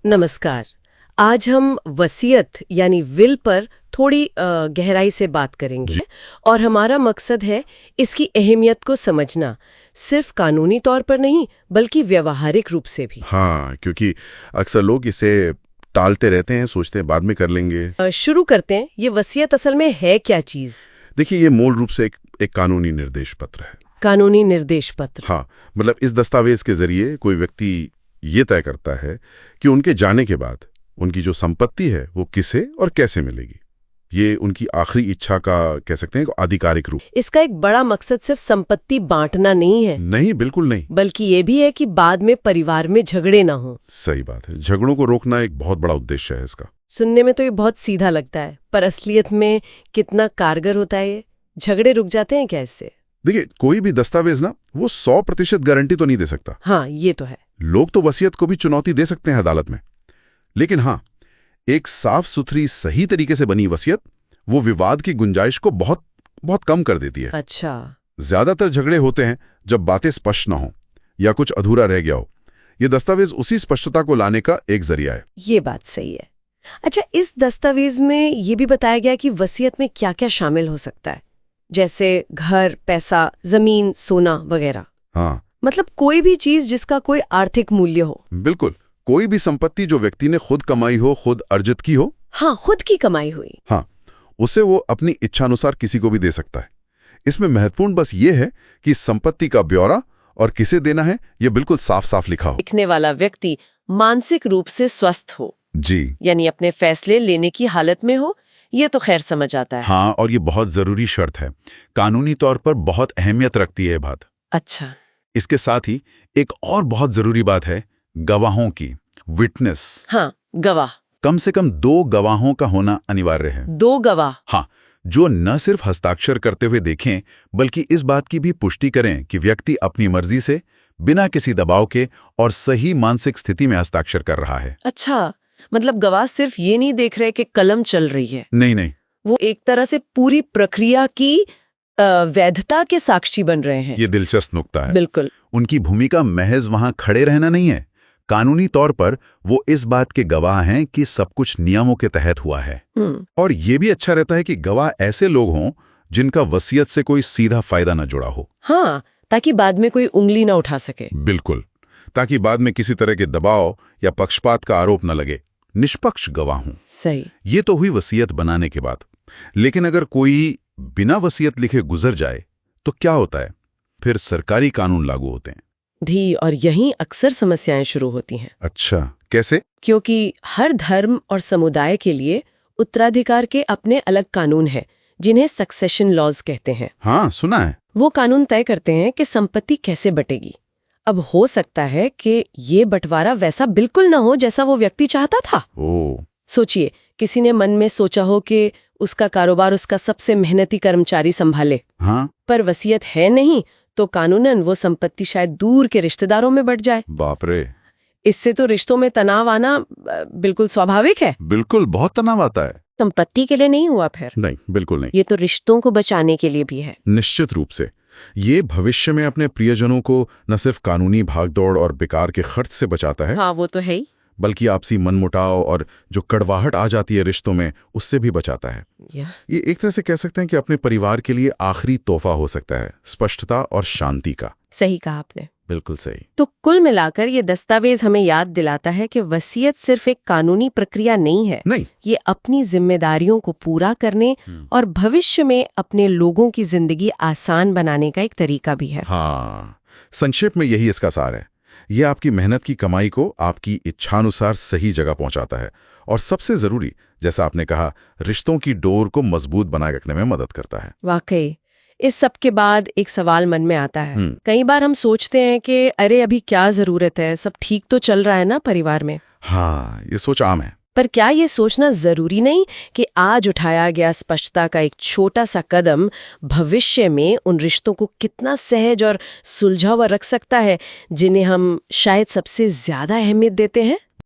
नमस्कार। आज हम वसीयत यानी विल पर थोड़ी गहराई से बात करेंगे और हमारा मकसद है इसकी अहमियत को समझना, सिर्फ कानूनी तौर पर नहीं बल्कि व्यवहारिक रूप से भी। हाँ, क्योंकि अक्सर लोग इसे टालते रहते हैं, सोचते हैं बाद में कर लेंगे। शुरू करते हैं, ये वसीयत असल में है क्या चीज? देखिए, ये मूल रूप से एक कानूनी निर्देश पत्र है। कानूनी निर्देश पत्र? हाँ, मतलब इस दस्तावेज के जरिए कोई व्यक्ति ये तय करता है कि उनके जाने के बाद उनकी जो संपत्ति है वो किसे और कैसे मिलेगी। ये उनकी आखिरी इच्छा का कह सकते हैं आधिकारिक रूप। इसका एक बड़ा मकसद सिर्फ संपत्ति बांटना नहीं है। नहीं, बिल्कुल नहीं। बल्कि ये भी है कि बाद में परिवार में झगड़े ना हो। सही बात है, झगड़ों को रोकना एक बहुत बड़ा उद्देश्य है इसका। सुनने में तो ये बहुत सीधा लगता है, पर असलियत में कितना कारगर होता है ये? झगड़े रुक जाते हैं क्या इससे? देखिए, कोई भी दस्तावेज ना वो 100% गारंटी तो नहीं दे सकता। हाँ, ये तो है। लोग तो वसीयत को भी चुनौती दे सकते हैं अदालत में, लेकिन हाँ, एक साफ सुथरी सही तरीके से बनी वसीयत वो विवाद की गुंजाइश को बहुत बहुत कम कर देती है। अच्छा। ज्यादातर झगड़े होते हैं जब बातें स्पष्ट ना हो या कुछ अधूरा रह गया हो। ये दस्तावेज उसी स्पष्टता को लाने का एक जरिया है। ये बात सही है। अच्छा, इस दस्तावेज में ये भी बताया गया कि वसीयत में क्या क्या शामिल हो सकता है, जैसे घर, पैसा, जमीन, सोना वगैरह। हाँ, मतलब कोई भी चीज जिसका कोई आर्थिक मूल्य हो। बिल्कुल, कोई भी संपत्ति जो व्यक्ति ने खुद कमाई हो, खुद अर्जित की हो। हाँ, खुद की कमाई हुई। हाँ, उसे वो अपनी इच्छानुसार किसी को भी दे सकता है। इसमें महत्वपूर्ण बस ये है कि संपत्ति का ब्यौरा और किसे देना है ये बिल्कुल साफ साफ लिखा हो। लिखने वाला व्यक्ति मानसिक रूप से स्वस्थ हो जी, यानी अपने फैसले लेने की हालत में हो, ये तो खैर समझ आता है। हाँ, और ये बहुत जरूरी शर्त है, कानूनी तौर पर बहुत अहमियत रखती है ये बात। अच्छा। इसके साथ ही एक और बहुत जरूरी बात है गवाहों की, विटनेस। हाँ, गवाह। कम से कम 2 गवाहों का होना अनिवार्य है। 2 गवाह? हाँ, जो न सिर्फ हस्ताक्षर करते हुए देखें बल्कि इस बात की भी पुष्टि करें कि व्यक्ति अपनी मर्जी से, बिना किसी दबाव के और सही मानसिक स्थिति में हस्ताक्षर कर रहा है। अच्छा, मतलब गवाह सिर्फ ये नहीं देख रहे कि कलम चल रही है। नहीं नहीं, वो एक तरह से पूरी प्रक्रिया की वैधता के साक्षी बन रहे हैं। ये दिलचस्प नुक्ता है। बिल्कुल। उनकी भूमिका महज वहां खड़े रहना नहीं है, कानूनी तौर पर वो इस बात के गवाह हैं कि सब कुछ नियमों के तहत हुआ है। और ये भी अच्छा रहता है कि गवाह ऐसे लोग हों जिनका वसीयत से कोई सीधा फायदा न जुड़ा हो। हाँ, ताकि बाद में कोई उंगली ना उठा सके। बिल्कुल, ताकि बाद में किसी तरह के दबाव या पक्षपात का आरोप न लगे। निष्पक्ष गवाह हों। सही। ये तो हुई वसीयत बनाने के बाद। लेकिन अगर कोई बिना वसीयत लिखे गुजर जाए तो क्या होता है? फिर सरकारी कानून लागू होते हैं। धी, और यहीं अक्सर समस्याएं शुरू होती हैं। अच्छा, कैसे? क्योंकि हर धर्म और समुदाय के लिए उत्तराधिकार के अपने अलग कानून हैं, जिन्हें सक्सेशन लॉज कहते हैं। हाँ, सुना है। वो कानून तय करते हैं कि संपत्ति कैसे बटेगी। अब हो सकता है कि ये बंटवारा वैसा बिल्कुल ना हो जैसा वो व्यक्ति चाहता था। ओह। सोचिए, किसी ने मन में सोचा हो कि उसका कारोबार उसका सबसे मेहनती कर्मचारी संभाले। हाँ, पर वसीयत है नहीं, तो कानूनन वो संपत्ति शायद दूर के रिश्तेदारों में बट जाए। बाप रे। इससे तो रिश्तों में तनाव आना बिल्कुल स्वाभाविक है। बिल्कुल, बहुत तनाव आता है। संपत्ति के लिए नहीं हुआ फिर। नहीं, बिल्कुल नहीं। ये तो रिश्तों को बचाने के लिए भी है। निश्चित रूप से ये भविष्य में अपने प्रियजनों को न सिर्फ कानूनी भागदौड़ और बेकार के खर्च से बचाता है। हाँ, वो तो है ही। बल्कि आपसी मनमुटाव और जो कड़वाहट आ जाती है रिश्तों में, उससे भी बचाता है। ये एक तरह से कह सकते हैं कि अपने परिवार के लिए आखिरी तोहफा हो सकता है, स्पष्टता और शांति का। सही कहा आपने। बिल्कुल सही। तो कुल मिलाकर ये दस्तावेज हमें याद दिलाता है कि वसीयत सिर्फ एक कानूनी प्रक्रिया नहीं है। नहीं, ये अपनी जिम्मेदारियों को पूरा करने और भविष्य में अपने लोगों की जिंदगी आसान बनाने का एक तरीका भी है। हाँ, संक्षेप में यही इसका सार है। ये आपकी मेहनत की कमाई को आपकी इच्छानुसार सही जगह पहुंचाता है और सबसे जरूरी, जैसा आपने कहा, रिश्तों की डोर को मजबूत बनाए रखने में मदद करता है। वाकई। इस सब के बाद एक सवाल मन में आता है। कई बार हम सोचते हैं कि अरे अभी क्या जरूरत है, सब ठीक तो चल रहा है ना परिवार में। हाँ, ये सोच आम है। पर क्या ये सोचना जरूरी नहीं कि आज उठाया गया स्पष्टता का एक छोटा सा कदम भविष्य में उन रिश्तों को कितना सहज और सुलझा हुआ रख सकता है जिन्हें हम शायद सबसे ज्यादा अहमियत देते हैं?